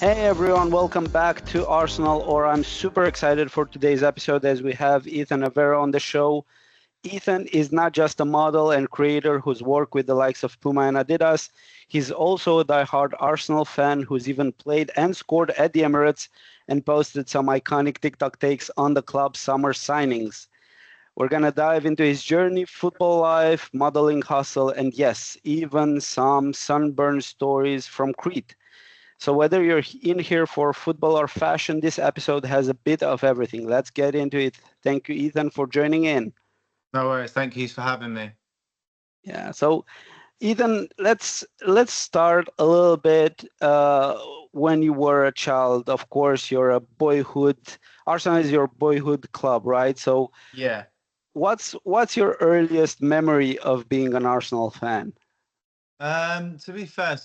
Hey everyone, welcome back to ArsenalAura. I'm super excited for today's episode as we have Ethan Aveiro on the show. Ethan is not just a model and creator who's worked with the likes of Puma and Adidas. He's also a diehard Arsenal fan who's even played and scored at the Emirates and posted some iconic TikTok takes on the club's summer signings. We're going to dive into his journey, football life, modeling hustle, and yes, even some sunburn stories from Crete. So whether you're in here for football or fashion, this episode has a bit of everything. Let's get into it. Thank you, Ethan, for joining in. No worries. Thank you for having me. Yeah. So, Ethan, let's start a little bit when you were a child. Of course, you're a boyhood. Arsenal is your boyhood club, right? So, Yeah. what's your earliest memory of being an Arsenal fan? To be fair,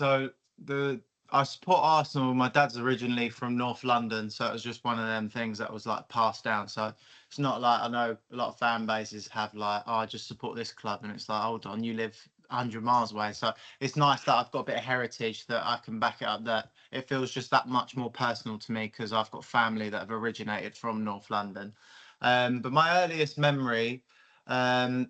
I support Arsenal. My dad's originally from North London, so it was just one of them things that was like passed down. So it's not like I know a lot of fan bases have like, oh, I just support this club, and it's like, hold on, you live 100 miles away. So it's nice that I've got a bit of heritage that I can back it up. That it feels just that much more personal to me because I've got family that have originated from North London. But my earliest memory. I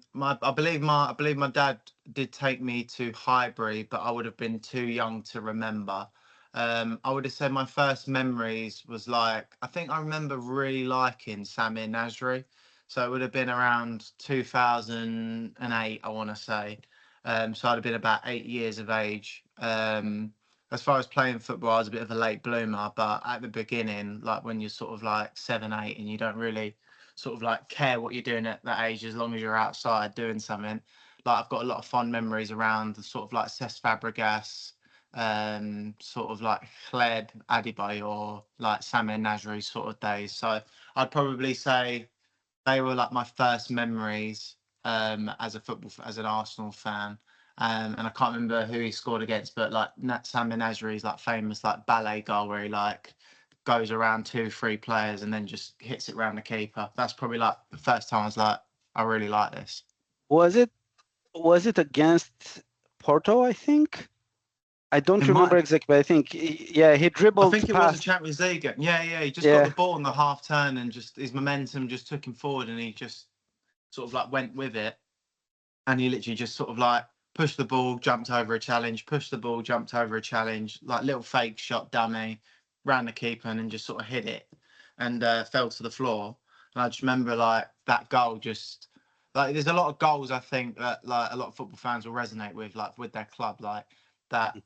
believe my dad did take me to Highbury, but I would have been too young to remember. I would have said my first memories was like I think I remember really liking Samir Nasri, so it would have been around 2008, I want to say. So I'd have been about 8 years of age. As far as playing football, I was a bit of a late bloomer, but at the beginning, like when you're sort of like 7, 8, and you don't really sort of like care what you're doing at that age as long as you're outside doing something. Like I've got a lot of fond memories around the sort of like Cesc Fabregas, sort of like Khled Adebayor, like Samir Nasri sort of days. So I'd probably say they were like my first memories as an Arsenal fan. And I can't remember who he scored against, but like Samir Nasri's like famous like ballet goal where he like goes around 2, 3 players and then just hits it around the keeper. That's probably like the first time I was like, I really like this. Was it against Porto? I think. I don't It remember might. exactly, but I think, yeah, he I dribbled think it was a past. Champions League game. Yeah, yeah. He just got Yeah, the ball on the half turn and just his momentum just took him forward and he just sort of like went with it. And he literally just sort of like pushed the ball, jumped over a challenge, pushed the ball, jumped over a challenge, like little fake shot dummy, ran the keeper and then just sort of hit it and fell to the floor. And I just remember like that goal just like there's a lot of goals I think that like a lot of football fans will resonate with, like with their club, like that,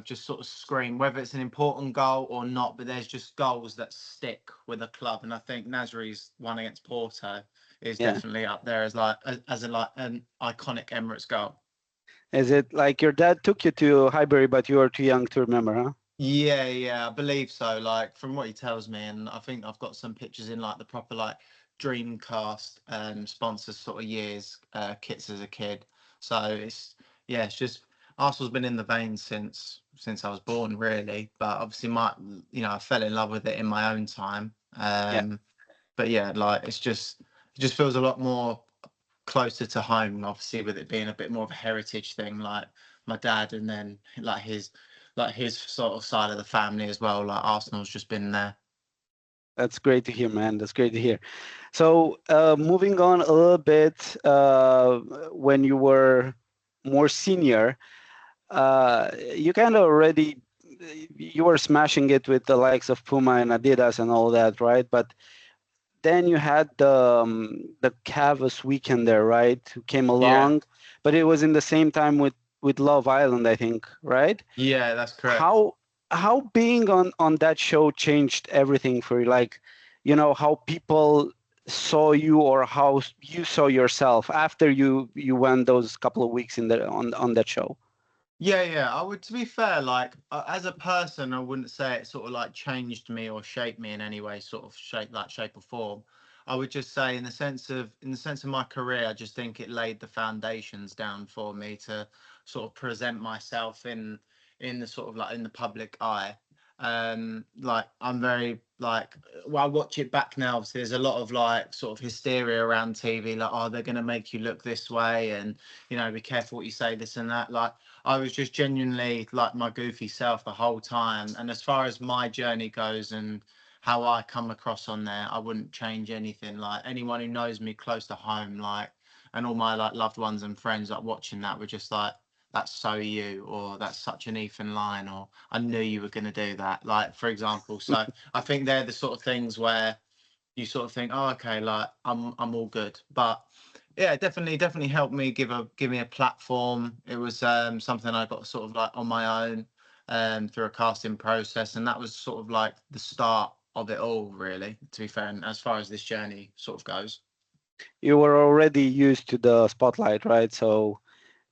just sort of scream, whether it's an important goal or not, but there's just goals that stick with a club. And I think Nasri's one against Porto is yeah. definitely up there as like like an iconic Emirates goal. Is it like your dad took you to Highbury, but you were too young to remember, huh? Yeah, yeah, I believe so. Like from what he tells me, and I think I've got some pictures in like the proper like Dreamcast sponsors sort of years kits as a kid. So it's just Arsenal's been in the veins since I was born, really. But obviously, I fell in love with it in my own time. Yeah, But yeah, like it just feels a lot more closer to home, obviously, with it being a bit more of a heritage thing, like my dad, and then like his sort of side of the family as well. Like Arsenal's just been there. that's great to hear, man. That's great to hear. So, moving on a little bit, when you were more senior, you kind of already you were smashing it with the likes of Puma and Adidas and all that, right? But then you had the Kavos Weekender, right? Who came Yeah, along, but it was in the same time with Love Island, I think, right? yeah, that's correct. How being on that show changed everything for you? Like, how people saw you or how you saw yourself after you went those couple of weeks in the on that show. Yeah, yeah. I would, to be fair, like as a person, I wouldn't say it sort of like changed me or shaped me in any way, sort of shape or form. I would just say, in the sense of my career, I just think it laid the foundations down for me to sort of present myself in the sort of like in the public eye. Like I'm very like, well, I watch it back now. Obviously, there's a lot of like sort of hysteria around TV, like, oh, they're going to make you look this way, and be careful what you say, this and that. Like, I was just genuinely like my goofy self the whole time. And as far as my journey goes and how I come across on there, I wouldn't change anything. Like anyone who knows me close to home, like, and all my like loved ones and friends like watching that were just like, that's so you, or that's such an Ethan line, or I knew you were going to do that, like, for example. So I think they're the sort of things where you sort of think, oh, okay, like I'm all good. But yeah, definitely helped me, give me a platform. It was something I got sort of like on my own through a casting process, and that was sort of like the start of it all, really, to be fair, and as far as this journey sort of goes. You were already used to the spotlight, right? So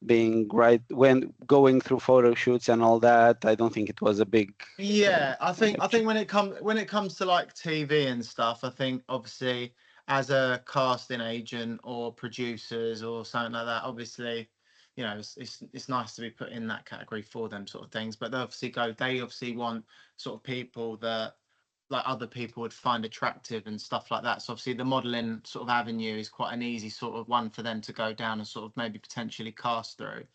being right when going through photo shoots and all that, I don't think it was a big Yeah, I think when it comes to like TV and stuff, I think obviously as a casting agent or producers or something like that, obviously, it's nice to be put in that category for them sort of things. But they obviously want sort of people that like other people would find attractive and stuff like that. So obviously the modeling sort of avenue is quite an easy sort of one for them to go down and sort of maybe potentially cast through.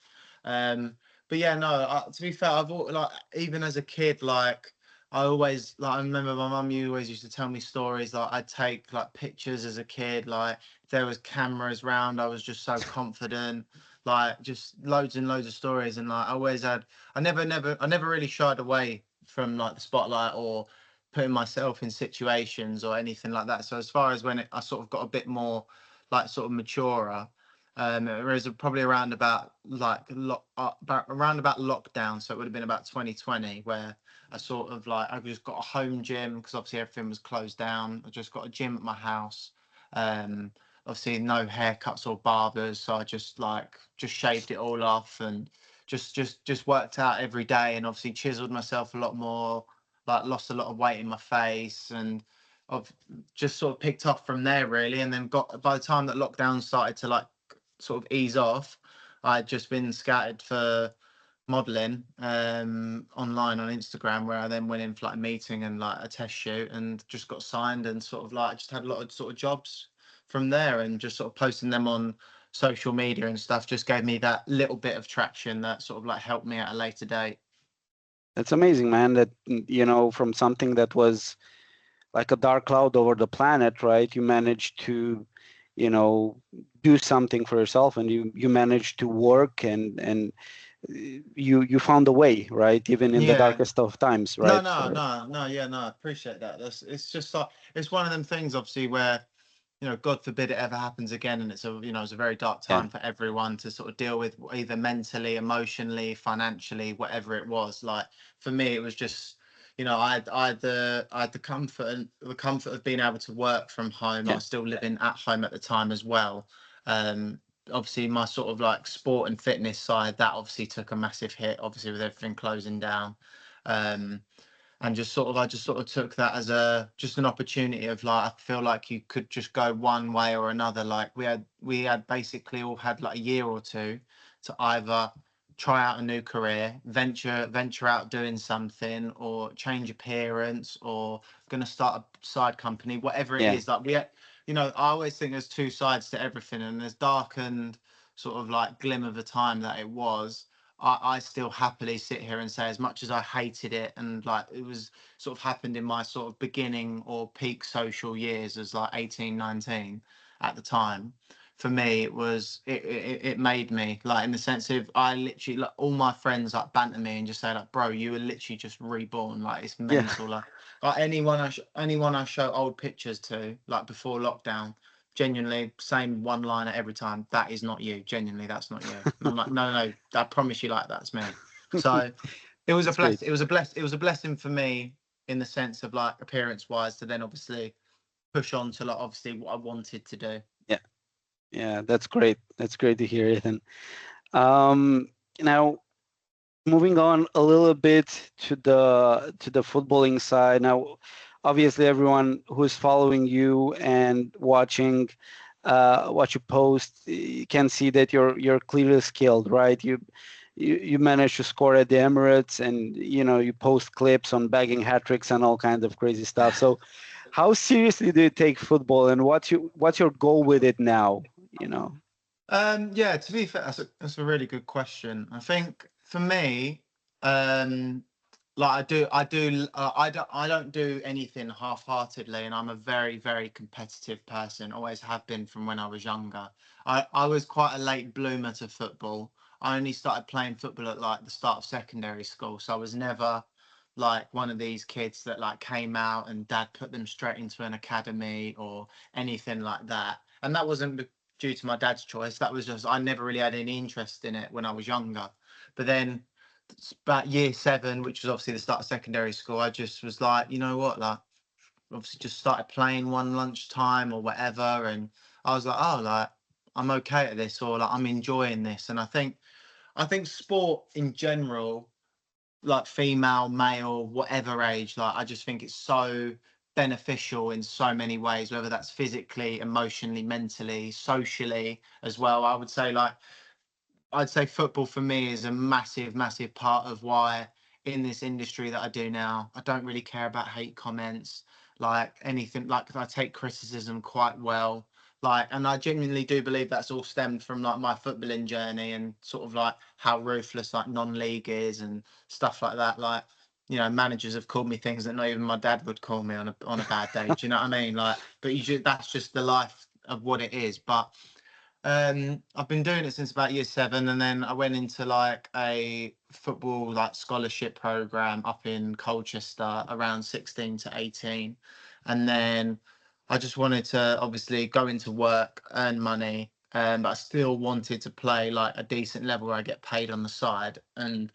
But yeah, no, to be fair, like, even as a kid, like I remember my mum always used to tell me stories. Like I'd take like pictures as a kid, like if there was cameras round, I was just so confident, like just loads and loads of stories. And like I never really shied away from like the spotlight or putting myself in situations or anything like that. So as far as I sort of got a bit more like sort of maturer, it was probably around about around about lockdown. So it would have been about 2020 where I sort of like, I just got a home gym because obviously everything was closed down. I just got a gym at my house. Um, Obviously no haircuts or barbers. So I just shaved it all off and just worked out every day, and obviously chiseled myself a lot more, like lost a lot of weight in my face, and I've just sort of picked up from there really. And then by the time that lockdown started to like sort of ease off, I'd just been scattered for modeling online on Instagram, where I then went in for like a meeting and like a test shoot and just got signed, and sort of like just had a lot of sort of jobs from there, and just sort of posting them on social media and stuff just gave me that little bit of traction that sort of like helped me at a later date. That's amazing, man. That from something that was like a dark cloud over the planet, right? You managed to, do something for yourself, and you managed to work, and you found a way, right? Even in the Yeah. darkest of times, No, right? no, no, no. Yeah, no. I appreciate that. It's just like, it's one of them things, obviously, where God forbid it ever happens again, and it's a very dark Yeah. time for everyone to sort of deal with, either mentally, emotionally, financially, whatever it was. Like for me, it was just, I had the comfort of being able to work from home. I Yeah. was still living at home at the time as well. Obviously, my sort of like sport and fitness side, that obviously took a massive hit, obviously with everything closing down. Um, and I just sort of took that as just an opportunity of like, I feel like you could just go one way or another. Like we had basically all had like a year or two to either try out a new career, venture out doing something, or change appearance, or gonna start a side company, whatever it Yeah. is. Like I always think there's two sides to everything, and there's dark and sort of like glim of a time that it was. I still happily sit here and say, as much as I hated it, and like it was sort of happened in my sort of beginning or peak social years as like 18, 19 at the time. For me, it made me, like, in the sense of, I literally, like, all my friends like banter me and just say like, bro, you were literally just reborn. Like it's Yeah. mental. Like anyone I show old pictures to, like before lockdown, genuinely same one liner every time: that is not you. Genuinely, that's not you. And I'm like, no, I promise you, like, that's me. So it was a That's great. it was a blessing for me, in the sense of like appearance wise, to then obviously push on to like obviously what I wanted to do. Yeah. Yeah. That's great. That's great to hear, Ethan. Now, moving on a little bit to the footballing side. Now, obviously, everyone who's following you and watching what you post, you can see that you're clearly skilled, right? you managed to score at the Emirates, and you post clips on bagging hat tricks and all kinds of crazy stuff. So, how seriously do you take football, and what's your goal with it now? Yeah, to be fair, that's a really good question. I think for me, like I don't do anything half-heartedly, and I'm a very, very competitive person. Always have been from when I was younger. I was quite a late bloomer to football. I only started playing football at like the start of secondary school, so I was never like one of these kids that like came out and dad put them straight into an academy or anything like that. And that wasn't due to my dad's choice. That was just I never really had any interest in it when I was younger. But then about year 7, which was obviously the start of secondary school, I just was like, you know what, like obviously just started playing one lunchtime or whatever, and I was like, oh, like I'm okay at this, or like I'm enjoying this. And I think sport in general, like female, male, whatever age, like I just think it's so beneficial in so many ways, whether that's physically, emotionally, mentally, socially as well. I'd say football for me is a massive, massive part of why in this industry that I do now, I don't really care about hate comments, like anything. Like I take criticism quite well. Like, and I genuinely do believe that's all stemmed from like my footballing journey and sort of like how ruthless like non-league is and stuff like that. Like, managers have called me things that not even my dad would call me on a bad day. Do you know what I mean? Like, but that's just the life of what it is. But I've been doing it since about year 7, and then I went into like a football like scholarship program up in Colchester around 16 to 18, and then I just wanted to obviously go into work, earn money, but I still wanted to play like a decent level where I get paid on the side. And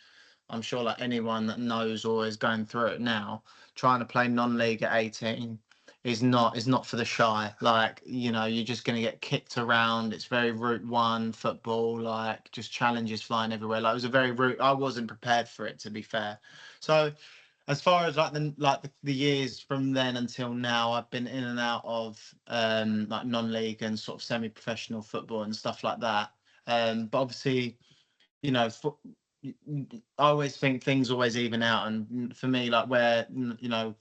I'm sure like anyone that knows or is going through it now, trying to play non-league at 18 is not for the shy. Like, you're just going to get kicked around. It's very route one football, like just challenges flying everywhere. Like, it was a very route. I wasn't prepared for it, to be fair. So as far as like the years from then until now, I've been in and out of like non-league and sort of semi-professional football and stuff like that. But obviously, I always think things always even out, and for me, like where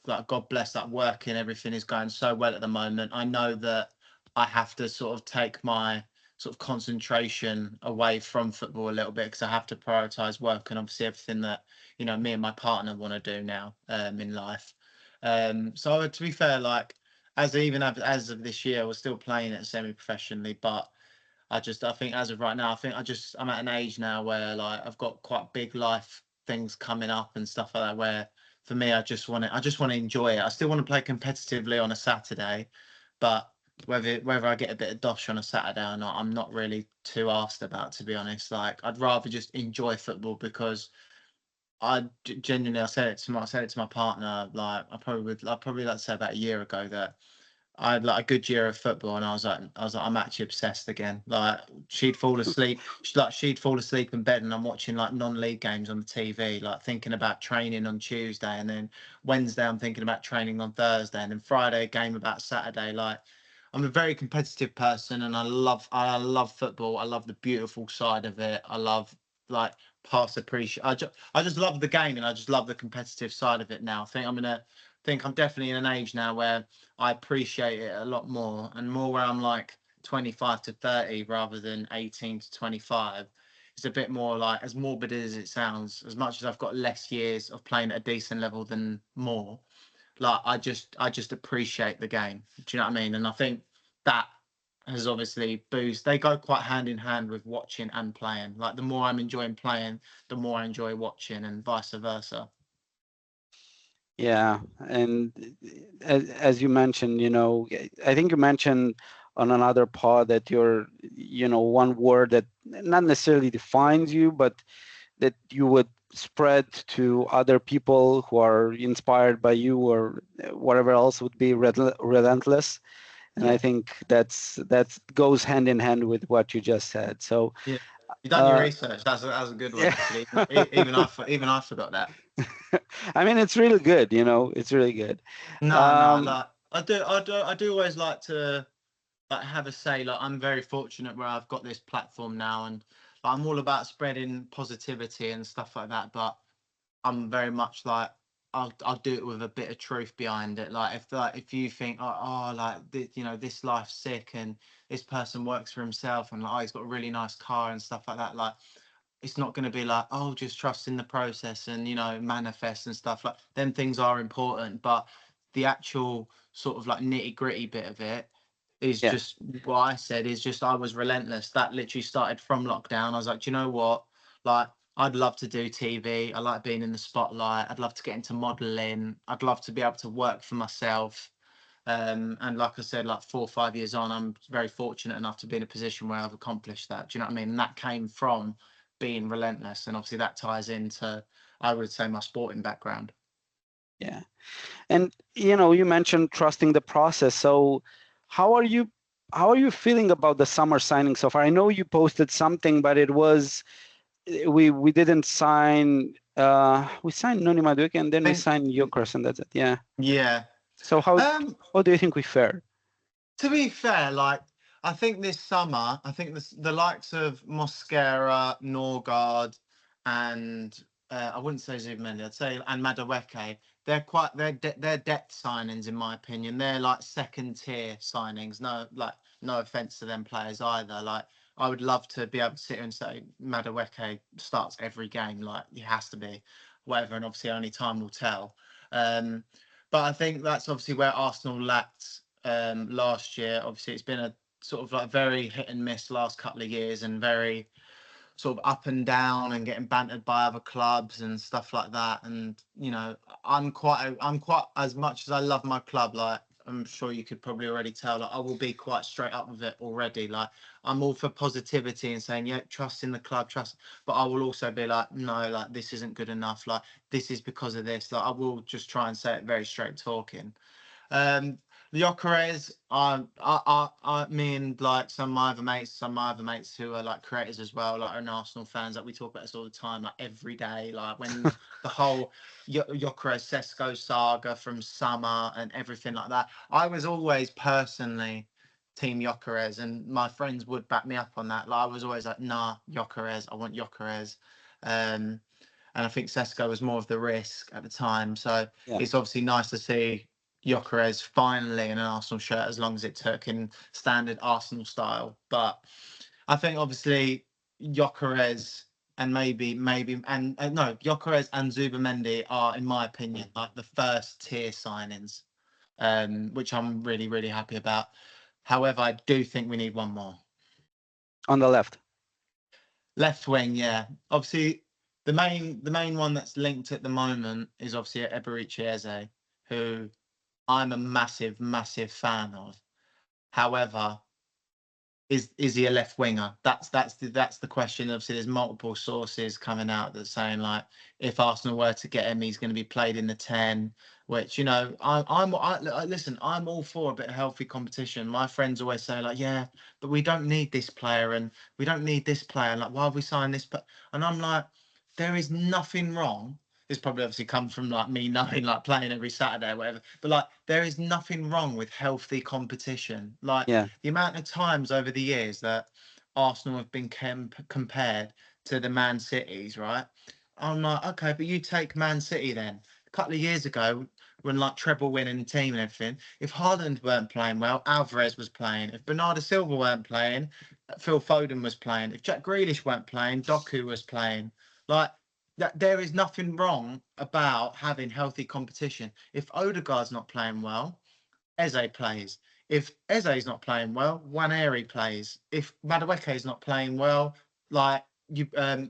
like God bless that work and everything is going so well at the moment, I know that I have to sort of take my sort of concentration away from football a little bit, because I have to prioritize work and obviously everything that me and my partner want to do now in life. So to be fair, like as of this year, we're still playing it semi-professionally, but I think as of right now, I'm at an age now where like I've got quite big life things coming up and stuff like that, where for me I just want to enjoy it. I still want to play competitively on a Saturday, but whether I get a bit of dosh on a Saturday or not, I'm not really too asked about, to be honest. Like, I'd rather just enjoy football, because genuinely, I said it to my partner, like I'd probably like to say about a year ago, that I had like a good year of football, and I was like, I'm actually obsessed again. Like, she'd fall asleep, she'd fall asleep in bed, and I'm watching like non-league games on the TV, like thinking about training on Tuesday, and then Wednesday I'm thinking about training on Thursday, and then Friday a game about Saturday. Like, I'm a very competitive person, and I love football. I love the beautiful side of it. I love like pass appreciate. I just love the game, and I just love the competitive side of it now. I think I'm definitely in an age now where I appreciate it a lot more, and more where I'm like 25 to 30 rather than 18 to 25. It's a bit more like, as morbid as it sounds, as much as I've got less years of playing at a decent level than more, like I just appreciate the game. Do you know what I mean? And I think that has obviously they go quite hand in hand with watching and playing. Like, the more I'm enjoying playing, the more I enjoy watching, and vice versa. Yeah, and as you mentioned, I think you mentioned on another pod that you're, one word that not necessarily defines you, but that you would spread to other people who are inspired by you, or whatever else would be relentless. And I think that goes hand in hand with what you just said. So Yeah, you've done your research. That's a good one, yeah. actually. Even I forgot that. I mean, it's really good, it's really good. No, Um, like I do always like to like have a say. Like, I'm very fortunate where I've got this platform now, and I'm all about spreading positivity and stuff like that, but I'm very much like I'll do it with a bit of truth behind it. Like if you think this life's sick and this person works for himself and like he's got a really nice car and stuff like that, like it's not going to be like, oh, just trust in the process and manifest and stuff. Like them things are important, but the actual sort of like nitty gritty bit of it is Yeah. just what I said is just I was relentless. That literally started from lockdown. I was like, do you know what, like I'd love to do TV. I like being in the spotlight. I'd love to get into modeling. I'd love to be able to work for myself. And like I said, like 4 or 5 years on, I'm very fortunate enough to be in a position where I've accomplished that. Do you know what I mean? And that came from being relentless. And obviously that ties into, I would say, my sporting background. Yeah. And you mentioned trusting the process. So how are you feeling about the summer signing so far? I know you posted something, but it was we didn't sign we signed Noni Madueke and then we signed Gyökeres and that's it. Yeah. Yeah. So how do you think we fared? To be fair, like I think this summer, I think the likes of Mosquera, Norgard, and I wouldn't say Zubimendi, I'd say and Madueke, they're depth signings in my opinion. They're like second tier signings. No offense to them players either. Like I would love to be able to sit here and say Madueke starts every game, like he has to be, whatever, and obviously only time will tell. But I think that's obviously where Arsenal lacked last year. Obviously, it's been a sort of like very hit and miss last couple of years, and very sort of up and down, and getting bantered by other clubs and stuff like that. And I'm quite as much as I love my club, like I'm sure you could probably already tell, like I will be quite straight up with it already. Like I'm all for positivity and saying, yeah, trust in the club, trust. But I will also be like, no, like this isn't good enough. Like this is because of this. Like I will just try and say it very straight talking. Gyökeres, me and like some of my other mates who are like creators as well, like are Arsenal fans, like we talk about this all the time, like every day, like when the whole Gyökeres Sesko saga from summer and everything like that. I was always personally team Gyökeres, and my friends would back me up on that. Like I was always like, nah, Gyökeres, I want Gyökeres. And I think Sesko was more of the risk at the time. So it's obviously nice to see Gyökeres finally in an Arsenal shirt, as long as it took in standard Arsenal style. But I think obviously Gyökeres and Gyökeres and Zubimendi are, in my opinion, like the first tier signings, which I'm really, really happy about. However, I do think we need one more. On the left wing, yeah. Obviously, the main one that's linked at the moment is obviously Emirates Stadium, who I'm a massive, massive fan of. However, is he a left winger? That's the question. Obviously, there's multiple sources coming out that saying like if Arsenal were to get him, he's going to be played in the 10. Which listen, I'm all for a bit of healthy competition. My friends always say like, yeah, but we don't need this player and we don't need this player. Like, why have we signed this? And I'm like, there is nothing wrong. It's probably obviously come from like me knowing like playing every Saturday or whatever. But like there is nothing wrong with healthy competition. Like the amount of times over the years that Arsenal have been compared to the Man Cities, right? I'm like, okay, but you take Man City then. A couple of years ago, when like treble winning team and everything, if Haaland weren't playing well, Alvarez was playing. If Bernardo Silva weren't playing, Phil Foden was playing. If Jack Grealish weren't playing, Doku was playing. Like that, there is nothing wrong about having healthy competition. If Odegaard's not playing well, Eze plays. If Eze's not playing well, Waneri plays. If Madueke is not playing well, like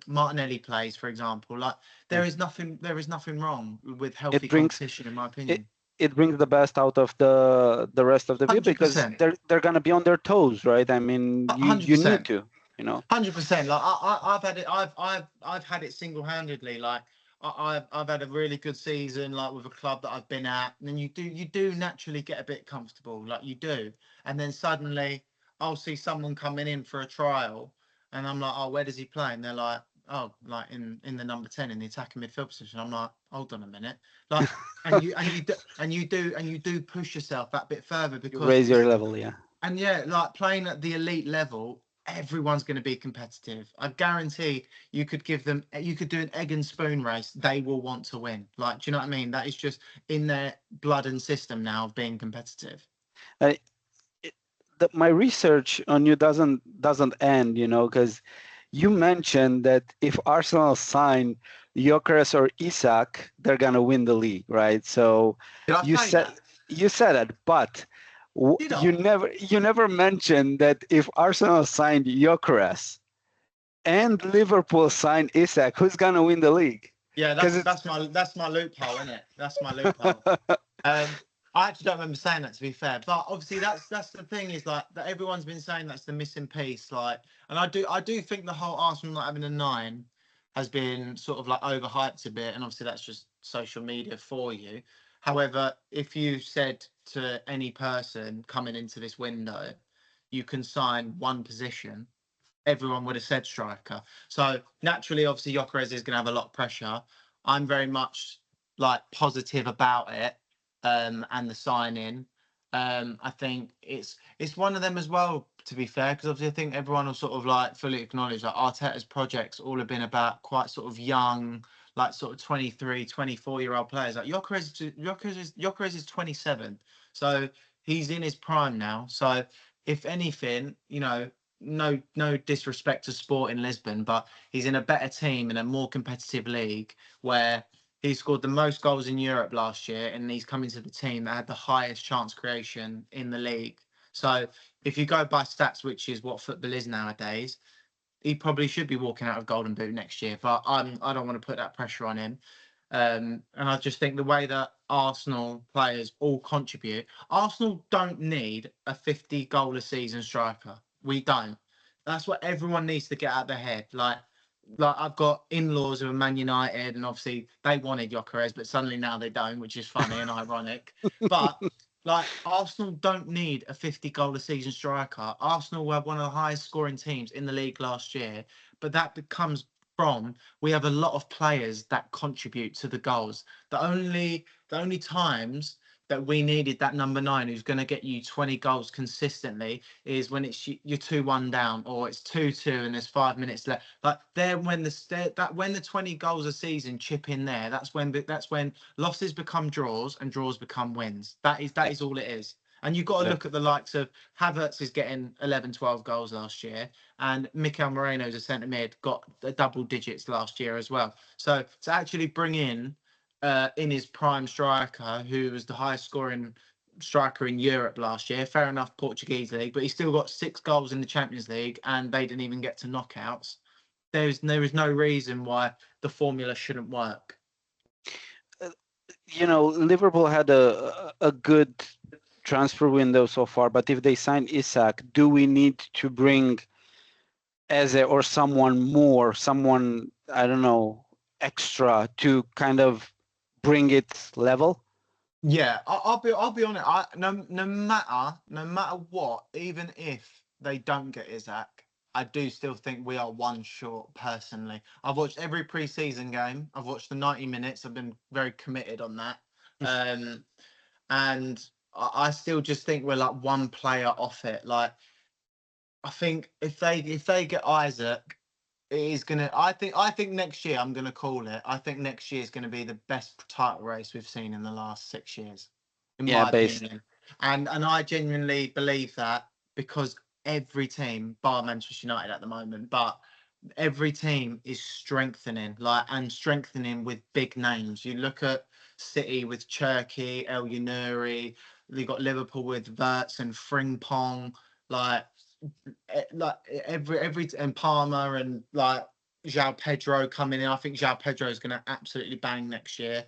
Martinelli plays, for example. Like there is nothing wrong with healthy competition, in my opinion. It brings the best out of the rest of the group because they're gonna be on their toes, right? I mean, you need to, 100%. Like I've had it. I've had it single-handedly. Like I've had a really good season, like with a club that I've been at, and then you do naturally get a bit comfortable, like you do, and then suddenly I'll see someone coming in for a trial, and I'm like, oh, where does he play? And they're like, oh, like in the number 10 in the attacking midfield position. I'm like, hold on a minute, like, and you do push yourself that bit further because you raise your level, and yeah, like playing at the elite level everyone's going to be competitive. I guarantee you could do an egg and spoon race. They will want to win. Like, do you know what I mean? That is just in their blood and system now of being competitive. I, my research on you doesn't end, because you mentioned that if Arsenal sign Gyökeres or Isak, they're gonna win the league, right? So Did I say that? you said it, but Did you I? never mentioned that if Arsenal signed Gyökeres and Liverpool signed Isak, who's gonna win the league? Yeah, Because that's my loophole, isn't it? That's my loophole. I actually don't remember saying that, to be fair, but obviously that's the thing, is like that everyone's been saying that's the missing piece. Like, and I do think the whole Arsenal not having a 9 has been sort of like overhyped a bit, and obviously that's just social media for you. However, if you said to any person coming into this window, you can sign one position, everyone would have said striker. So naturally, obviously, Gyökeres is going to have a lot of pressure. I'm very much like positive about it, and the signing. I think it's one of them as well, to be fair, because obviously I think everyone will sort of like fully acknowledge that Arteta's projects all have been about quite sort of young, like sort of 23, 24-year-old players. Like Gyökeres is 27, so he's in his prime now. So if anything, no disrespect to Sport in Lisbon, but he's in a better team in a more competitive league where he scored the most goals in Europe last year, and he's coming to the team that had the highest chance creation in the league. So if you go by stats, which is what football is nowadays, he probably should be walking out of Golden Boot next year. But I don't want to put that pressure on him. And I just think the way that Arsenal players all contribute, Arsenal don't need a 50 goal a season striker. We don't. That's what everyone needs to get out of their head. Like I've got in-laws who are Man United, and obviously they wanted Gyökeres, but suddenly now they don't, which is funny and ironic. But like Arsenal don't need a 50 goal a season striker. Arsenal were one of the highest scoring teams in the league last year, but that becomes from we have a lot of players that contribute to the goals. The only times that we needed that number 9 who's going to get you 20 goals consistently is when it's you're 2-1 down, or it's 2-2 and there's 5 minutes left. Like there, when the 20 goals a season chip in there, that's when losses become draws and draws become wins. That is all it is. And you've got to look at the likes of Havertz is getting 11, 12 goals last year, and Mikel Moreno's a centre mid, got the double digits last year as well. So to actually bring in his prime striker, who was the highest scoring striker in Europe last year, fair enough, Portuguese league, but he still got 6 goals in the Champions League, and they didn't even get to knockouts. There is no reason why the formula shouldn't work. Liverpool had a good transfer window so far, but if they sign Isak, do we need to bring Eze or someone, I don't know, extra to kind of bring it level? Yeah, I'll be honest. No matter what, even if they don't get Isak, I do still think we are one short. Personally, I've watched every pre-season game. I've watched the 90 minutes. I've been very committed on that, and I still just think we're like one player off it. Like, I think if they get Isaac, it is gonna. I think next year, I'm gonna call it. I think next year is gonna be the best title race we've seen in the last 6 years, in my opinion. And I genuinely believe that, because every team, bar Manchester United at the moment, but every team is strengthening with big names. You look at City with Cherki, El Yunuri. You've got Liverpool with Verts and Frimpong. Like every and Palmer and like João Pedro coming in. I think João Pedro is going to absolutely bang next year.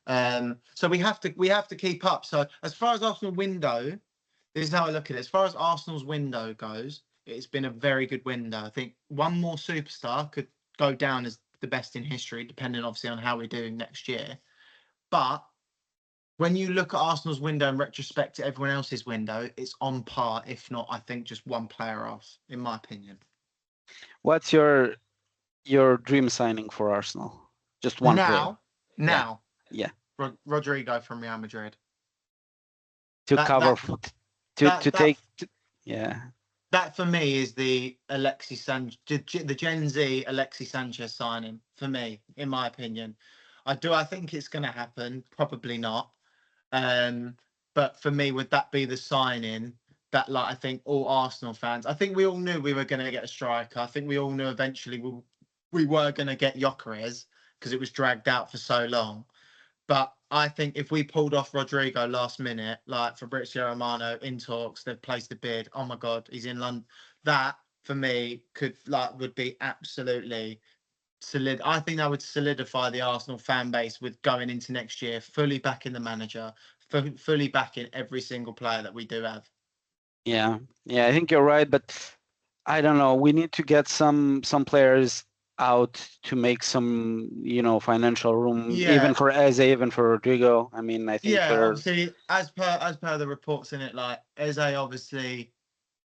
So we have to keep up. So as far as Arsenal window, this is how I look at it. As far as Arsenal's window goes, it's been a very good window. I think one more superstar could go down as the best in history, depending obviously on how we're doing next year. But when you look at Arsenal's window in retrospect to everyone else's window, it's on par, if not, I think, just one player off, in my opinion. What's your dream signing for Arsenal? Just one player. Now. Yeah. Rodrigo from Real Madrid. To cover, to take, yeah. That for me is the the Gen Z Alexis Sanchez signing for me, in my opinion. I think it's going to happen? Probably not. But for me, would that be the signing that, like, I think all Arsenal fans, I think we all knew we were going to get a striker. I think we all knew eventually we were going to get Gyökeres because it was dragged out for so long. But I think if we pulled off Rodrigo last minute, like Fabrizio Romano in talks, they've placed a bid. Oh my God, he's in London. That for me would be absolutely solid. I think that would solidify the Arsenal fan base with going into next year, fully backing the manager, fully backing every single player that we do have. Yeah, I think you're right, but I don't know. We need to get some players out to make some, financial room, even for Eze, even for Rodrigo. I mean, I think obviously, as per the reports in it, like Eze, obviously,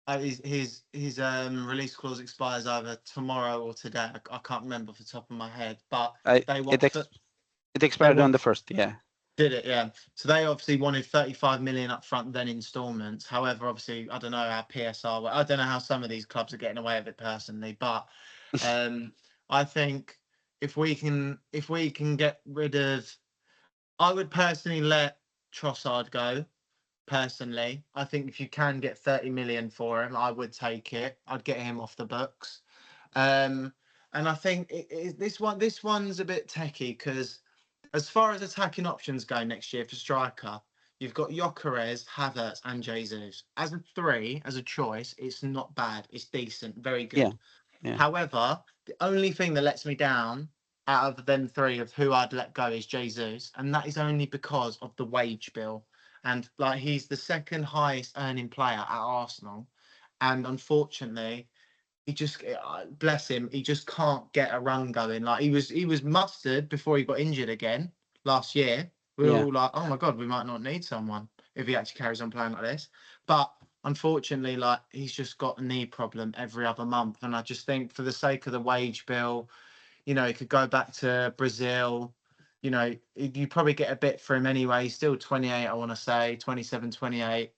his release clause expires either tomorrow or today. I can't remember off the top of my head, but they want it expired on the 1st. Yeah. Did it? Yeah. So they obviously wanted 35 million up front, then installments. However, obviously, I don't know how PSR. I don't know how some of these clubs are getting away with it personally, but I think if we can get rid of, I would personally let Trossard go. Personally, I think if you can get 30 million for him, I would take it. I'd get him off the books. And I think this one's a bit techie because, as far as attacking options go next year for striker, you've got Gyökeres, Havertz, and Jesus. As a three, as a choice, it's not bad. It's decent, very good. Yeah. However, the only thing that lets me down out of them three of who I'd let go is Jesus, and that is only because of the wage bill. And like, he's the second highest earning player at Arsenal, and unfortunately, he just, bless him, he just can't get a run going. Like, he was mustard before he got injured again last year. We were all like, oh my God, we might not need someone if he actually carries on playing like this. But unfortunately, like, he's just got a knee problem every other month. And I just think, for the sake of the wage bill, he could go back to Brazil. You probably get a bit for him anyway. He's still 28, I want to say, 27, 28.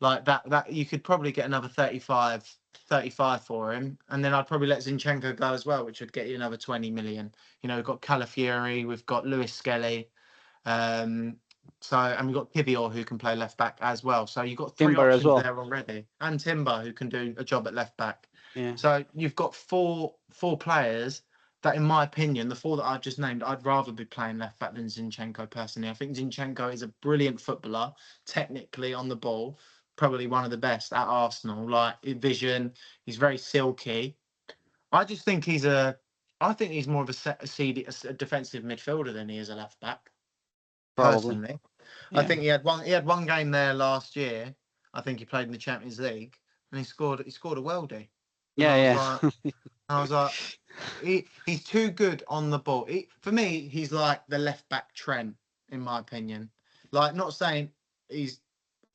Like that you could probably get another 35 for him. And then I'd probably let Zinchenko go as well, which would get you another 20 million. We've got Calafiori, we've got Lewis Skelly. And we've got Kivior, who can play left back as well. So you've got three options there already. And Timber, who can do a job at left back. Yeah. So you've got four players that, in my opinion, the four that I've just named, I'd rather be playing left back than Zinchenko personally. I think Zinchenko is a brilliant footballer, technically on the ball, probably one of the best at Arsenal. Like, vision, he's very silky. I just think he's more of a defensive midfielder than he is a left back. Probably. Personally, yeah. I think he had one game there last year. I think he played in the Champions League, and he scored a worldie. Yeah. I was like, he's too good on the ball. For me, he's like the left back Trent, in my opinion. Like, not saying he's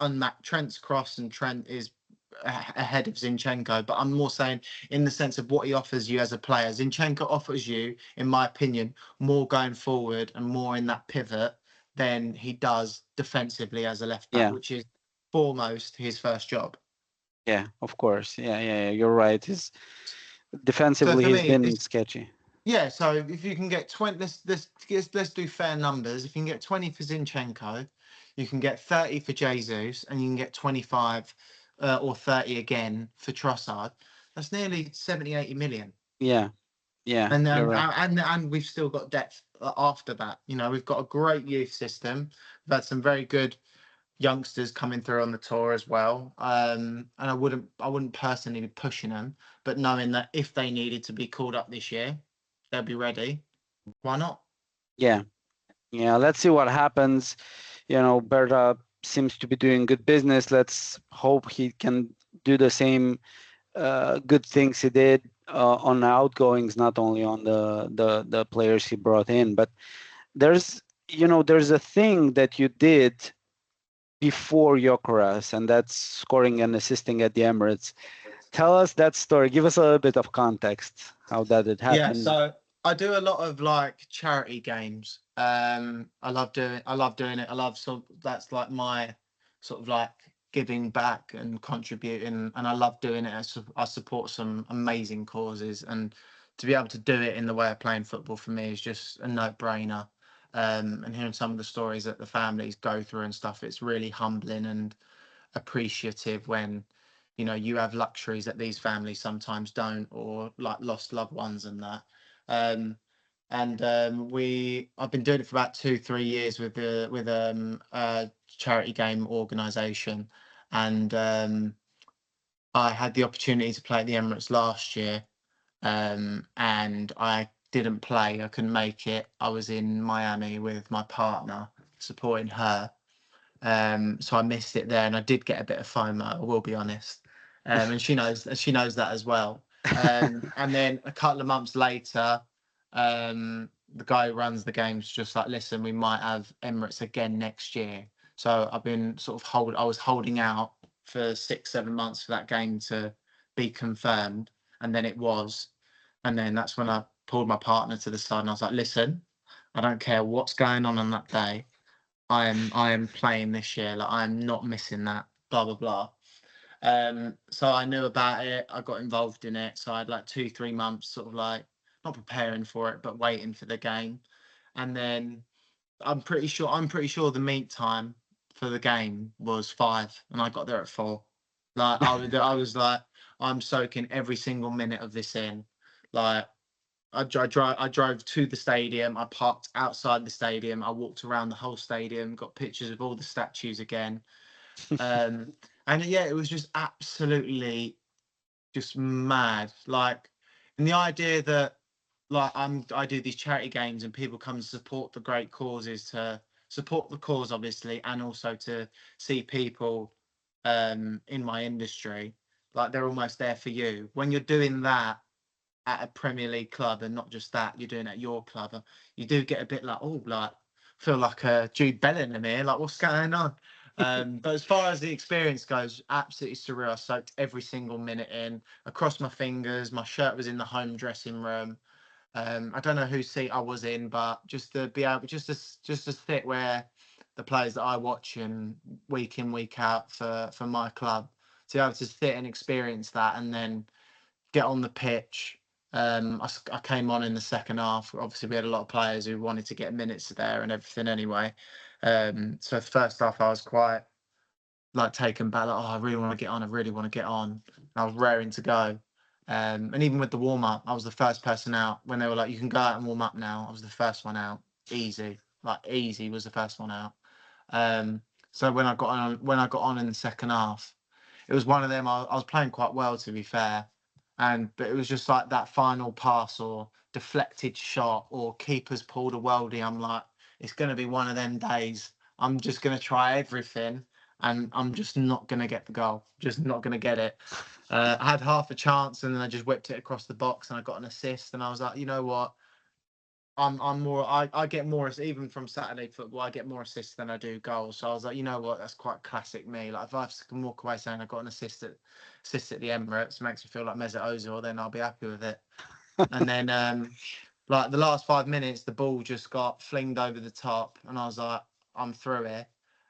unmatched. Trent's cross and Trent is ahead of Zinchenko, but I'm more saying in the sense of what he offers you as a player. Zinchenko offers you, in my opinion, more going forward and more in that pivot than he does defensively as a left back, which is foremost his first job. Yeah, of course. Yeah. You're right. Defensively, he's been sketchy. Yeah, so if you can get 20, let's do fair numbers. If you can get 20 for Zinchenko, you can get 30 for Jesus, and you can get 25 or 30 again for Trossard. That's nearly 70, 80 million. Yeah. And then, right. and we've still got depth after that. We've got a great youth system. We've had some very good youngsters coming through on the tour as well. And I wouldn't personally be pushing them, but knowing that if they needed to be called up this year, they'll be ready. Why not? Yeah. Let's see what happens. Berta seems to be doing good business. Let's hope he can do the same good things he did on the outgoings, not only on the players he brought in. But there's a thing that you did before Gyökeres, and that's scoring and assisting at the Emirates. Tell us that story. Give us a little bit of context how that had happened. Yeah, so I do a lot of like charity games. I love doing it. That's like my sort of like giving back and contributing, and I love doing it. I support some amazing causes, and to be able to do it in the way of playing football for me is just a no-brainer. And hearing some of the stories that the families go through and stuff, it's really humbling and appreciative when you have luxuries that these families sometimes don't, or like lost loved ones and that. I've been doing it for about 2-3 years with a charity game organisation, and I had the opportunity to play at the Emirates last year, and I didn't play. I couldn't make it. I was in Miami with my partner, supporting her. So I missed it there, and I did get a bit of FOMO, I will be honest. And she knows that as well. And then a couple of months later, the guy who runs the game's just like, listen, we might have Emirates again next year. So I've been I was holding out for 6-7 months for that game to be confirmed, and then it was. And then that's when I pulled my partner to the side and I was like, listen, I don't care what's going on that day. I am playing this year. Like, I'm not missing that. Blah blah blah. So I knew about it. I got involved in it. So I had like 2-3 months, sort of like not preparing for it, but waiting for the game. And then I'm pretty sure the meet time for the game was 5, and I got there at 4. Like I was like, I'm soaking every single minute of this in. Like, I drove to the stadium. I parked outside the stadium. I walked around the whole stadium, got pictures of all the statues again. And yeah, it was just absolutely just mad. Like, and the idea that like I do these charity games and people come to support the great causes, to support the cause obviously, and also to see people in my industry, like they're almost there for you. When you're doing that at a Premier League club, and not just that, you're doing it at your club, you do get a bit like, oh, like, feel like Jude Bellingham here, like, what's going on? But as far as the experience goes, absolutely surreal. I soaked every single minute in, across my fingers. My shirt was in the home dressing room. I don't know whose seat I was in, but just to be able, just to sit where the players that I watch and week in, week out for my club, to be able to sit and experience that, and then get on the pitch. I came on in the second half. Obviously, we had a lot of players who wanted to get minutes there and everything anyway. So the first half, I was quite like taken back. Like, oh, I really want to get on. I really want to get on. And I was raring to go. And even with the warm up, I was the first person out. When they were like, "You can go out and warm up now," I was the first one out. Easy, like easy was the first one out. So when I got on in the second half, it was one of them. I was playing quite well, to be fair. But it was just like that final pass or deflected shot or keeper's pulled a worldie. I'm like, it's going to be one of them days. I'm just going to try everything, and I'm just not going to get the goal. Just not going to get it. I had half a chance, and then I just whipped it across the box, and I got an assist. And I was like, you know what? I get more, even from Saturday football, I get more assists than I do goals. So I was like, you know what, that's quite classic me. Like, if I can walk away saying I got an assist at the Emirates, makes me feel like Mesut Ozil, then I'll be happy with it. And then like the last 5 minutes, the ball just got flinged over the top, and I was like, I'm through here.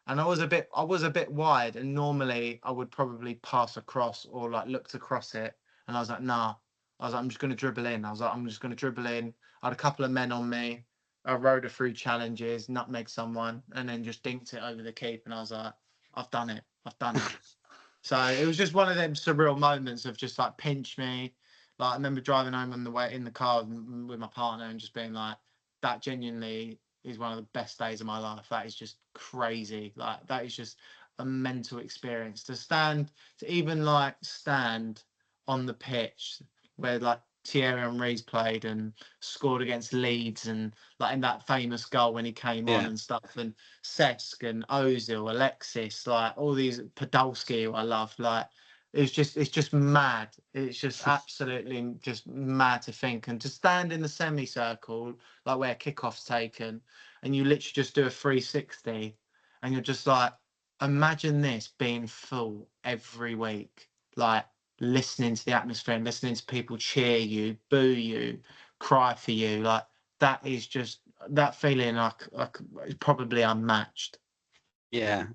And I was a bit wide, and normally I would probably pass across or like look to cross it. And I was like, nah. I was like, I'm just going to dribble in. I was like, I'm just going to dribble in. I had a couple of men on me. I rode her through challenges, nutmeg someone, and then just dinked it over the keep. And I was like, I've done it. I've done it. So it was just one of them surreal moments of just like pinch me. Like, I remember driving home on the way in the car with my partner and just being like, that genuinely is one of the best days of my life. That is just crazy. Like, that is just a mental experience to even like stand on the pitch where like Thierry Henry's played and scored against Leeds, and like in that famous goal when he came on and stuff, and Cesc and Ozil, Alexis, like all these, Podolski, who I love, like it's just mad. It's just absolutely just mad to think, and to stand in the semicircle like where kickoff's taken, and you literally just do a 360, and you're just like, imagine this being full every week, like listening to the atmosphere and listening to people cheer you, boo you, cry for you. Like, that is just, that feeling like is probably unmatched. Yeah.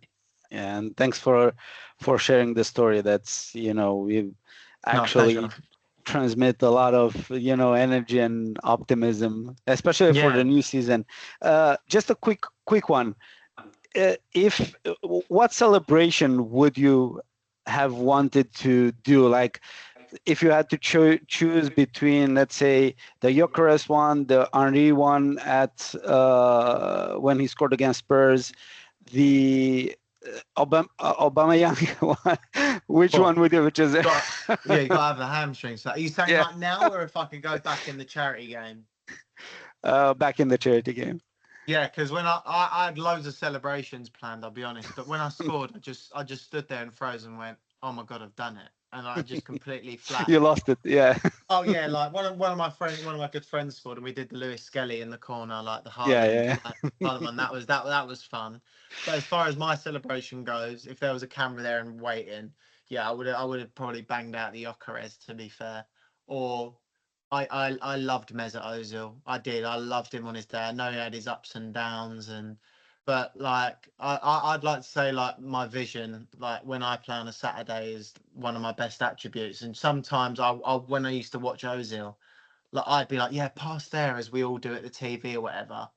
And thanks for sharing the story. That's, we No, actually pleasure. transmit a lot of, energy and optimism, especially for Yeah. the new season. Just a quick one. If What celebration would you have wanted to do? Like, if you had to choose between, let's say, the Gyökeres one, the Henry one at when he scored against Spurs, the Aubameyang one, which Oh, one would you? Which is yeah, you got to have the hamstrings. So are you saying yeah, like now, or if I could go back in the charity game? back in the charity game. Yeah, because when I had loads of celebrations planned, I'll be honest. But when I scored, I just stood there and froze and went, "Oh my god, I've done it!" And I just completely flat. You lost it, yeah. Oh yeah, like one of my good friends scored, and we did the Lewis Skelly in the corner, like the Yeah, Haaland, yeah, like Haaland one. That was fun. But as far as my celebration goes, if there was a camera there and waiting, yeah, I would have probably banged out the Gyökeres, to be fair. Or I loved Mesut Ozil. I did. I loved him on his day. I know he had his ups and downs, but like I'd like to say, like, my vision, like when I play on a Saturday, is one of my best attributes. And sometimes I when I used to watch Ozil, like I'd be like, yeah, pass there, as we all do at the TV or whatever.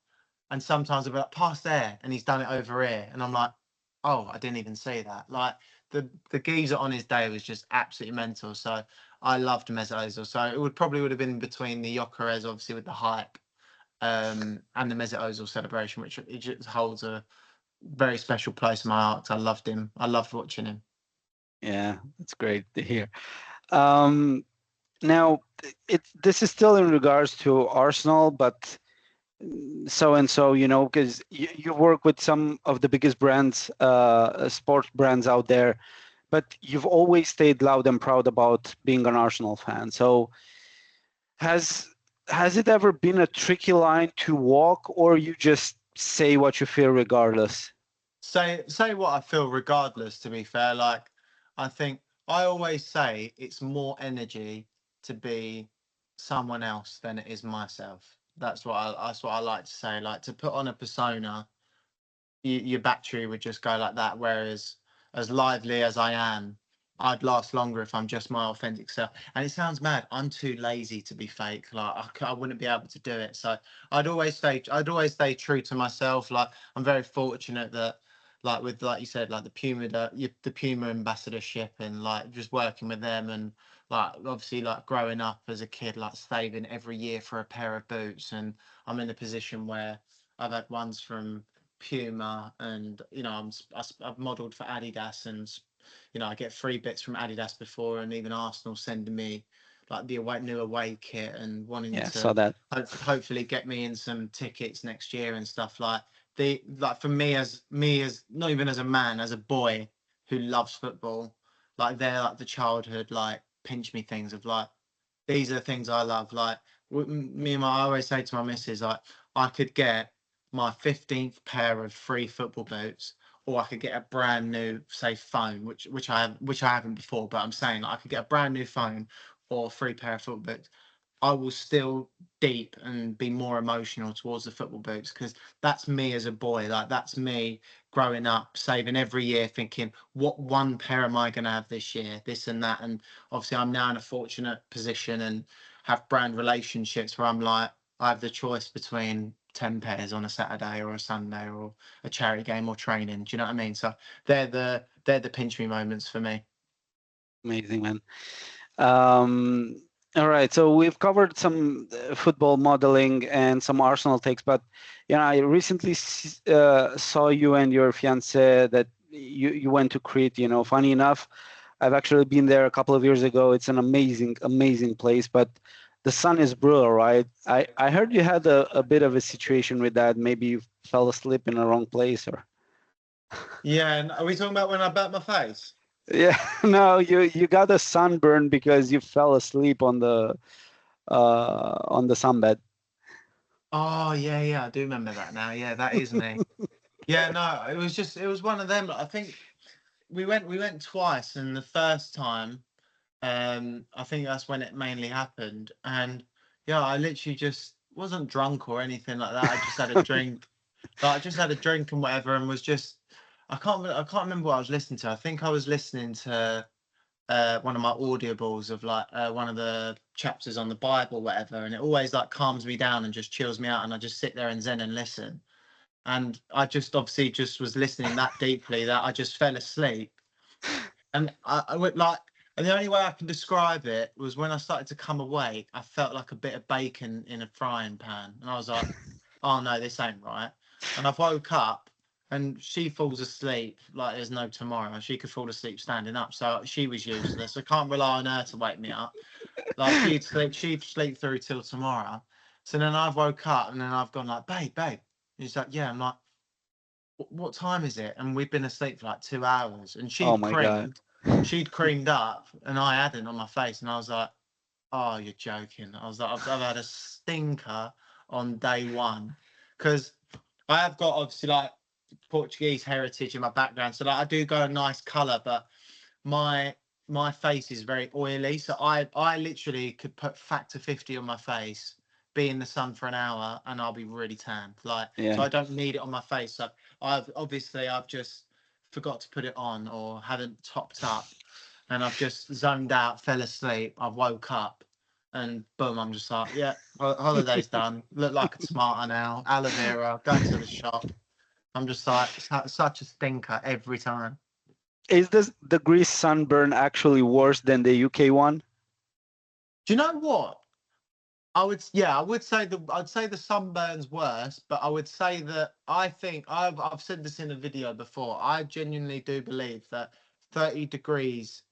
And sometimes I'd be like, pass there, and he's done it over here, and I'm like, oh, I didn't even see that. Like the geezer on his day was just absolutely mental. So I loved Mesut Ozil. So it would have been between the Gyökeres, obviously with the hype, and the Mesut Ozil celebration, which it just holds a very special place in my heart. 'Cause I loved him. I loved watching him. yeah. That's great to hear. Um, Now, this is still in regards to Arsenal, but so and so, because you work with some of the biggest brands, sports brands out there, but you've always stayed loud and proud about being an Arsenal fan. So has it ever been a tricky line to walk, or you just say what you feel regardless? Say what I feel regardless, to be fair. Like, I think I always say it's more energy to be someone else than it is myself. That's what I like to say. Like, to put on a persona, your battery would just go like that. Whereas, as lively as I am, I'd last longer if I'm just my authentic self. And it sounds mad. I'm too lazy to be fake. Like, I wouldn't be able to do it. So I'd always stay true to myself. Like, I'm very fortunate that, like, with, like you said, like the Puma ambassadorship, and like just working with them, and like obviously like growing up as a kid, like saving every year for a pair of boots. And I'm in a position where I've had ones from Puma, and I've modelled for Adidas, and I get free bits from Adidas before, and even Arsenal sending me like the new away kit, and wanting Yeah, to saw that. hopefully get me in some tickets next year and stuff. Like for me as not even as a man, as a boy who loves football, like they're like the childhood, like, pinch me things of, like, these are the things I love. Like, I always say to my missus, like, I could get my 15th pair of free football boots, or I could get a brand new, say, phone, which I haven't before, but I'm saying, like, I could get a brand new phone or a free pair of football boots. I will still deep and be more emotional towards the football boots, because that's me as a boy. Like, that's me growing up, saving every year, thinking, what one pair am I going to have this year? This and that. And obviously, I'm now in a fortunate position and have brand relationships where I'm like, I have the choice between 10 pairs on a Saturday or a Sunday or a charity game or training. Do you know what I mean? So they're the pinch me moments for me. Amazing, man. Um, all right, so we've covered some football modeling and some Arsenal takes, but I recently saw you and your fiance that you went to Crete. Funny enough, I've actually been there a couple of years ago. It's an amazing, amazing place, but the sun is brutal, right? I heard you had a bit of a situation with that. Maybe you fell asleep in the wrong place, or Yeah, and are we talking about when I bat my face? yeah, no, you got a sunburn because you fell asleep on the sunbed. Oh yeah, yeah, I do remember that now. Yeah, that is me. Yeah, no, it was one of them. Like, I think we went twice, and the first time, I think that's when it mainly happened. And yeah, I literally just wasn't drunk or anything like that. I just had a drink. Like, I just had a drink and whatever, and was just I can't remember what I was listening to. I think I was listening to one of my audibles of like one of the chapters on the Bible, whatever, and it always like calms me down and just chills me out, and I just sit there and zen and listen. And I just obviously just was listening that deeply that I just fell asleep. And I went like, and the only way I can describe it was when I started to come awake, I felt like a bit of bacon in a frying pan, and I was like, oh no, this ain't right. And I woke up, and she falls asleep like there's no tomorrow. She could fall asleep standing up, so she was useless. I can't rely on her to wake me up. Like she'd sleep through till tomorrow. So then I've woke up, and then I've gone like, babe. And she's like, yeah. I'm like, what time is it? And we've been asleep for like 2 hours, and Oh my God. she'd creamed up, and I hadn't on my face, and I was like, oh, you're joking. I was like, I've had a stinker on day one, because I have got obviously like Portuguese heritage in my background, so like I do go a nice colour, but my face is very oily, so I literally could put factor 50 on my face, be in the sun for an hour, and I'll be really tan. Like, so Yeah. I don't need it on my face. So I've just forgot to put it on or haven't topped up, and I've just zoned out, fell asleep. I've woke up, and boom, I'm just like, yeah, holiday's done. Look like a smarter now. Aloe vera, going to the shop. I'm just like such a stinker every time. Is the Greece sunburn actually worse than the UK one? Do you know what? I would say I'd say the sunburn's worse, but I would say that I think I've said this in a video before. I genuinely do believe that 30 degrees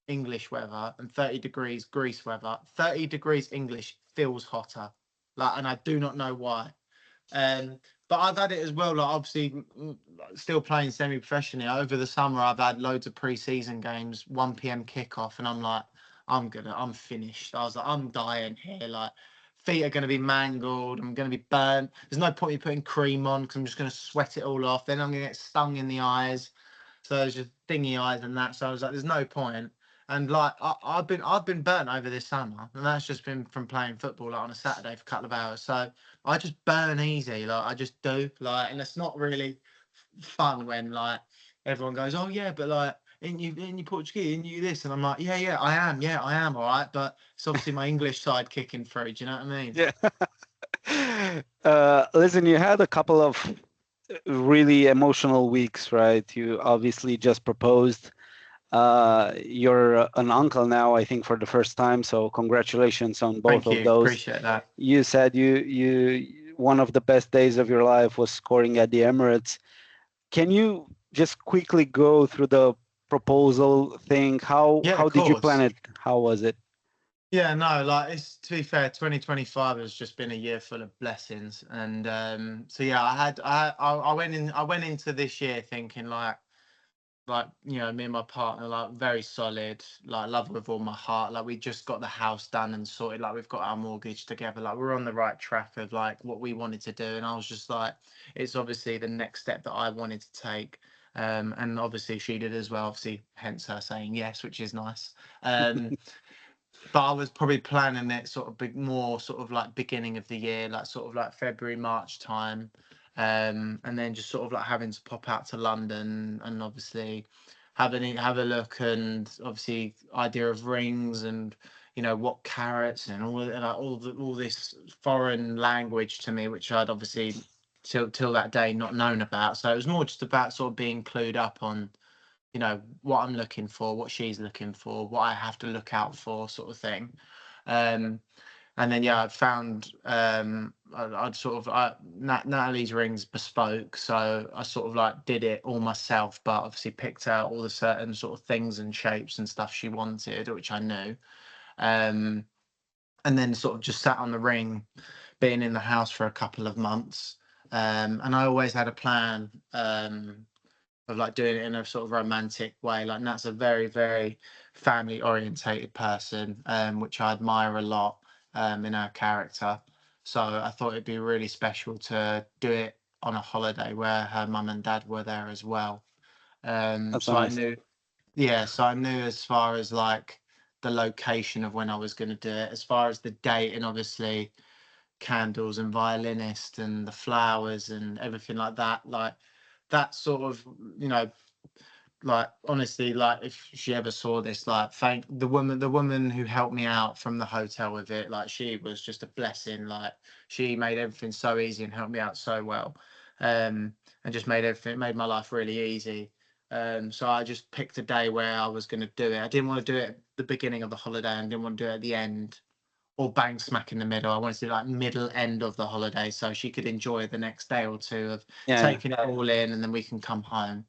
English weather and 30 degrees Greece weather, 30 degrees English feels hotter. Like, and I do not know why. But I've had it as well. Like, obviously, still playing semi-professionally over the summer. I've had loads of pre-season games, 1 p.m. kickoff, and I'm like, I'm finished. I was like, I'm dying here. Like, feet are going to be mangled. I'm going to be burnt. There's no point in putting cream on because I'm just going to sweat it all off. Then I'm going to get stung in the eyes. So it's just thingy eyes and that. So I was like, there's no point. And like I've been burnt over this summer, and that's just been from playing football like on a Saturday for a couple of hours. So I just burn easy, like I just do, like, and it's not really fun when like everyone goes, oh yeah, but like in you Portuguese, in you this, and I'm like, yeah, I am, all right, but it's obviously my English side kicking through. Do you know what I mean? Yeah. Listen, you had a couple of really emotional weeks, right? You obviously just proposed. You're an uncle now, I think, for the first time. So congratulations on both Thank of you, those. appreciate that. You said you one of the best days of your life was scoring at the Emirates. Can you just quickly go through the proposal thing? Yeah, How of did you plan course. it? How was it? Yeah, no, like it's to be fair, 2025 has just been a year full of blessings, and so yeah, I went into this year thinking like you know, me and my partner, like very solid, like love with all my heart, like we just got the house done and sorted, like we've got our mortgage together, like we're on the right track of like what we wanted to do. And I was just like, it's obviously the next step that I wanted to take, and obviously she did as well, obviously hence her saying yes, which is nice. But I was probably planning it sort of more sort of like beginning of the year, like sort of like February, March time. And then just sort of like having to pop out to London and obviously have a look, and obviously idea of rings and you know what carats and all this foreign language to me, which I'd obviously till that day not known about. So it was more just about sort of being clued up on, you know, what I'm looking for, what she's looking for, what I have to look out for, sort of thing. Um, and then yeah, I found I'd sort of Natalie's rings bespoke, so I sort of like did it all myself, but obviously picked out all the certain sort of things and shapes and stuff she wanted, which I knew. Um, and then sort of just sat on the ring, being in the house for a couple of months. And I always had a plan. Of like doing it in a sort of romantic way. Like Nat's a very, very family orientated person, which I admire a lot in her character. So I thought it'd be really special to do it on a holiday where her mum and dad were there as well. That's So I nice. knew, yeah, so I knew as far as like the location of when I was going to do it, as far as the date, and obviously candles and violinist and the flowers and everything like that. Like that sort of, like, honestly, like, if she ever saw this, like, thank the woman who helped me out from the hotel with it. Like, she was just a blessing. Like, she made everything so easy and helped me out so well, and just made my life really easy. So I just picked a day where I was going to do it. I didn't want to do it at the beginning of the holiday, and didn't want to do it at the end or bang smack in the middle. I wanted to do like middle end of the holiday, so she could enjoy the next day or two of taking it all in, and then we can come home.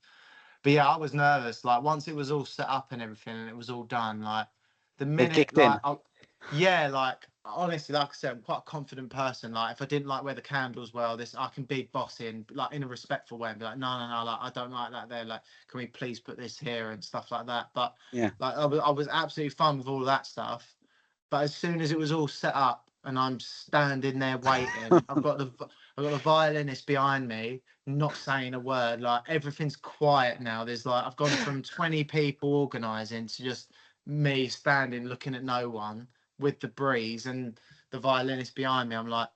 But yeah, I was nervous. Like, once it was all set up and everything, and it was all done, like, the It minute, kicked like, in. like, honestly, like I said, I'm quite a confident person. Like, if I didn't like where the candles were, I can be bossing, like, in a respectful way, and be like, no, like, I don't like that there. Like, can we please put this here and stuff like that? But Yeah. like, I was absolutely fine with all of that stuff. But as soon as it was all set up and I'm standing there waiting, I've got the violinist behind me, not saying a word. Like, everything's quiet now. There's like, I've gone from 20 people organising to just me standing looking at no one with the breeze and the violinist behind me. I'm like,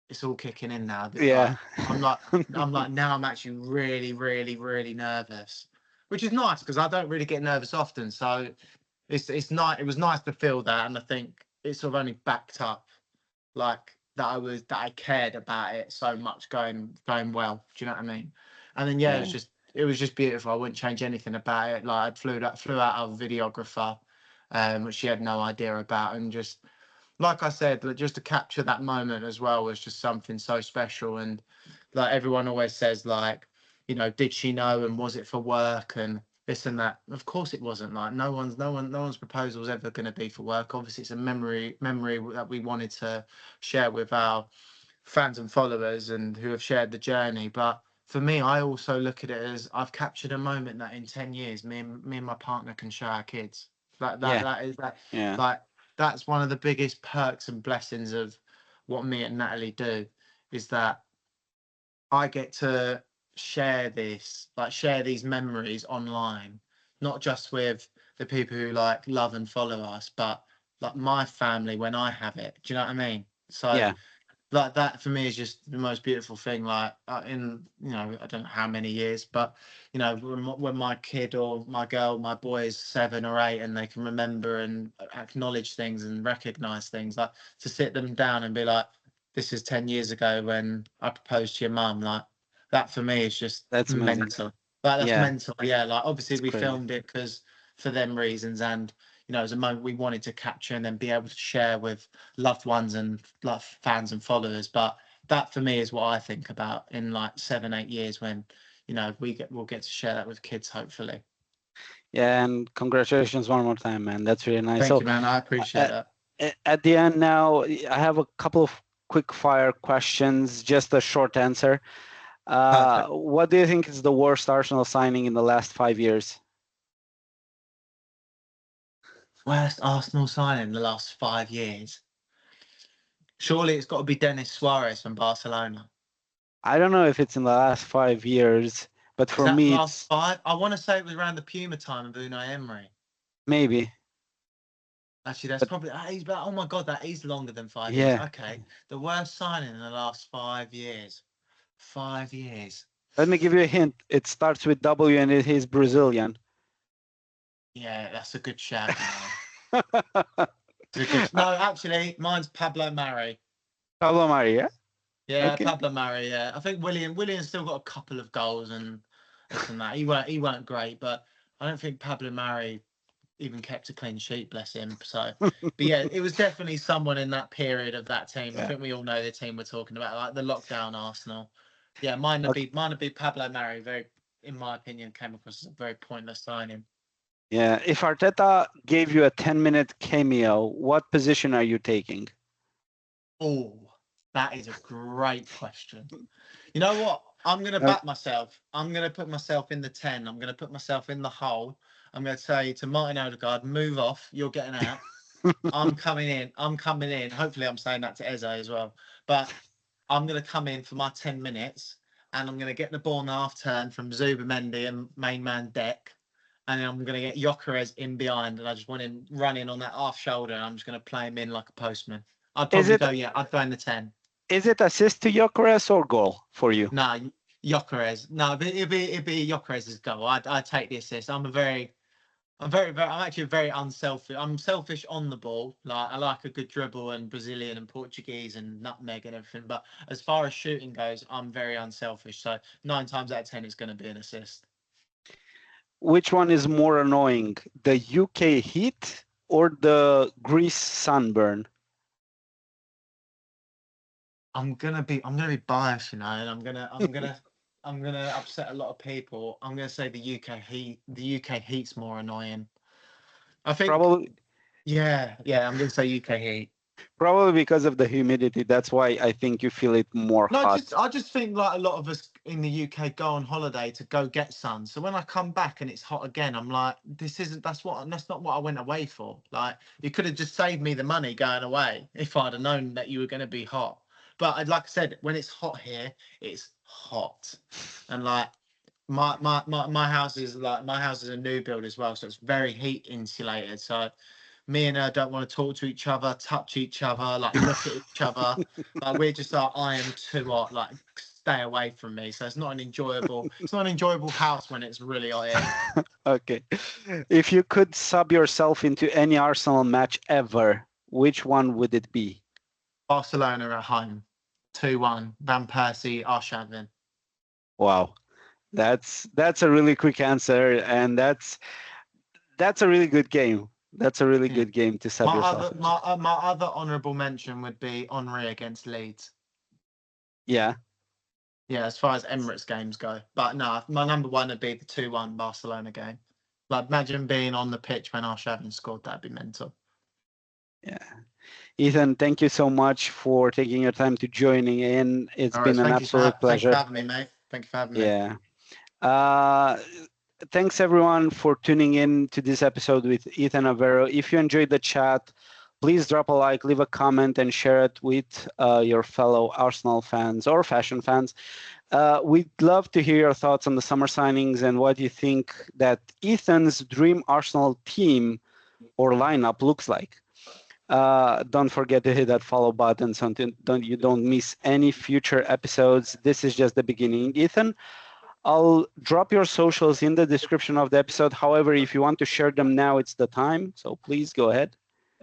it's all kicking in now. Yeah. Like, I'm like, now I'm actually really, really, really nervous, which is nice because I don't really get nervous often. So it's nice. It was nice to feel that, and I think it sort of only backed up, like, that I cared about it so much going well. Do you know what I mean? And then Yeah. it was just beautiful. I wouldn't change anything about it. Like, I flew out our videographer, which she had no idea about, and just like I said, like, just to capture that moment as well was just something so special. And like, everyone always says, like, did she know, and was it for work and this and that? Of course it wasn't. Like, no one's proposal is ever going to be for work. Obviously, it's a memory that we wanted to share with our fans and followers and who have shared the journey. But for me, I also look at it as I've captured a moment that in 10 years, me and my partner can show our kids. That is that. Yeah. Like, that's one of the biggest perks and blessings of what me and Natalie do, is that I get to share these memories online, not just with the people who like love and follow us, but like my family when I have it. Do you know what I mean? So Yeah. like, that for me is just the most beautiful thing. Like, in, I don't know how many years, but when my kid or my girl, my boy is 7 or 8 and they can remember and acknowledge things and recognize things, like, to sit them down and be like, this is 10 years ago when I proposed to your mum. Like, that for me is just That's amazing. mental. Like, that's Yeah. mental. Yeah, like, obviously It's we crazy. filmed it because for them reasons, and it was a moment we wanted to capture and then be able to share with loved ones and like fans and followers. But that for me is what I think about in like 7, 8 years when we'll get to share that with kids, hopefully. Yeah, and congratulations one more time, man. That's really nice. Thank So you, man. I appreciate that. at the end now, I have a couple of quick fire questions, just a short answer. Perfect. What do you think is the worst Arsenal signing in the last 5 years? Worst Arsenal signing in the last 5 years? Surely it's got to be Denis Suarez from Barcelona. I don't know if it's in the last 5 years, but Is for that me, last it's 5? I want to say it was around the Puma time of Unai Emery. maybe. Actually, that's But probably. Oh my God, that is longer than 5 years. yeah, Okay, the worst signing in the last 5 years. 5 years. let me give you a hint. It starts with W and it is Brazilian. Yeah, that's a good shout. No, actually, mine's Pablo Mari. Pablo Maria. Yeah, Okay. Pablo Mari. Yeah, I think William's still got a couple of goals and this and that. He weren't great, but I don't think Pablo Mari even kept a clean sheet. Bless him. So, but yeah, it was definitely someone in that period of that team. I Yeah. think we all know the team we're talking about, like the lockdown Arsenal. Yeah, mine would be Pablo Mari. Very, in my opinion, came across as a very pointless signing. Yeah. If Arteta gave you a 10-minute cameo, what position are you taking? Oh, that is a great question. You know what? I'm going to back myself. I'm going to put myself in the 10. I'm going to put myself in the hole. I'm going to say to Martin Odegaard, move off. You're getting out. I'm coming in. Hopefully, I'm saying that to Eze as well. But I'm going to come in for my 10 minutes and I'm going to get the ball in the half turn from Zubimendi and main man Deck. And then I'm going to get Gyökeres in behind. And I just want him running on that half shoulder. And I'm just going to play him in like a postman. I'd Is probably it go, yeah, I'd go in the 10. is it assist to Gyökeres or goal for you? Nah, Gyökeres. No, but it'd be Gyökeres' goal. I'd take the assist. I'm actually very unselfish. I'm selfish on the ball. Like I like a good dribble and Brazilian and Portuguese and nutmeg and everything. But as far as shooting goes, I'm very unselfish. So 9 times out of 10, it's going to be an assist. Which one is more annoying, the UK heat or the Greece sunburn? I'm gonna be biased, and I'm gonna upset a lot of people. I'm gonna say the UK heat. The UK heat's more annoying. I think Probably. Yeah. I'm gonna say UK heat. Probably because of the humidity. That's why I think you feel it more hot. I just think like a lot of us in the UK go on holiday to go get sun. So when I come back and it's hot again, I'm like, that's not what I went away for. Like you could have just saved me the money going away if I'd have known that you were gonna be hot. But like I said, when it's hot here, it's hot, and like my house is a new build as well, so it's very heat insulated. So me and her don't want to talk to each other, touch each other, like look at each other. Like we're just like, I am too hot, like stay away from me. So it's not an enjoyable house when it's really hot here. Okay. If you could sub yourself into any Arsenal match ever, which one would it be? Barcelona at home, 2-1. Van Persie, Arshavin. Wow. That's a really quick answer, and that's a really good game. That's a really good game to sub yourself. My other honourable mention would be Henry against Leeds. Yeah. Yeah, as far as Emirates games go. But no, my number one would be the 2-1 Barcelona game. Like imagine being on the pitch when Arshavin scored, that'd be mental. Yeah. Ethan, thank you so much for taking your time to joining in. It's been an absolute pleasure. Thank you for having me, mate. Thank you for having me. Yeah. Thanks everyone for tuning in to this episode with Ethan Aveiro. If you enjoyed the chat, please drop a like, leave a comment, and share it with your fellow Arsenal fans or fashion fans. We'd love to hear your thoughts on the summer signings and what you think that Ethan's dream Arsenal team or lineup looks like. Don't forget to hit that follow button so you don't miss any future episodes. This is just the beginning. Ethan, I'll drop your socials in the description of the episode. However, if you want to share them now, it's the time. So please go ahead.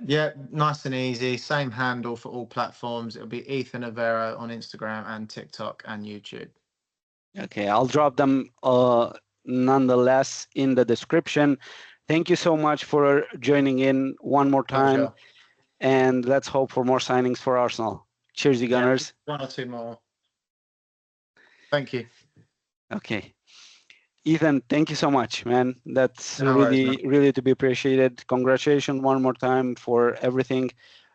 Yeah, nice and easy. Same handle for all platforms. It'll be Ethan Aveiro on Instagram and TikTok and YouTube. Okay, I'll drop them nonetheless in the description. Thank you so much for joining in one more time. Pleasure. And let's hope for more signings for Arsenal. Cheers, you Gunners. Yeah, 1 or 2 more. Thank you. Okay. Ethan, thank you so much, man. That's really to be appreciated. Congratulations one more time for everything.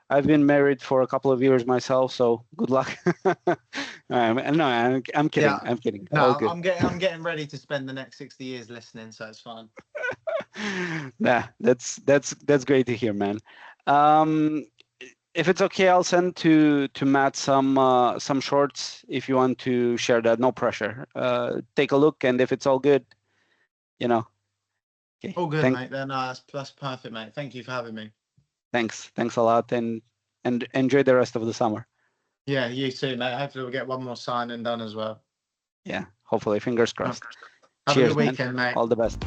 I've been married for a couple of years myself, so good luck. I'm kidding. Yeah. I'm kidding. No, I'm getting ready to spend the next 60 years listening, so it's fine. Nah, that's great to hear, man. If it's okay, I'll send to Matt some shorts if you want to share that. No pressure. Take a look, and if it's all good, Okay. All good, mate. Then that's perfect, mate. Thank you for having me. Thanks a lot, and enjoy the rest of the summer. Yeah, you too, mate. Hopefully we'll get one more signing done as well. Yeah, hopefully. Fingers crossed. Have a good weekend, mate. All the best.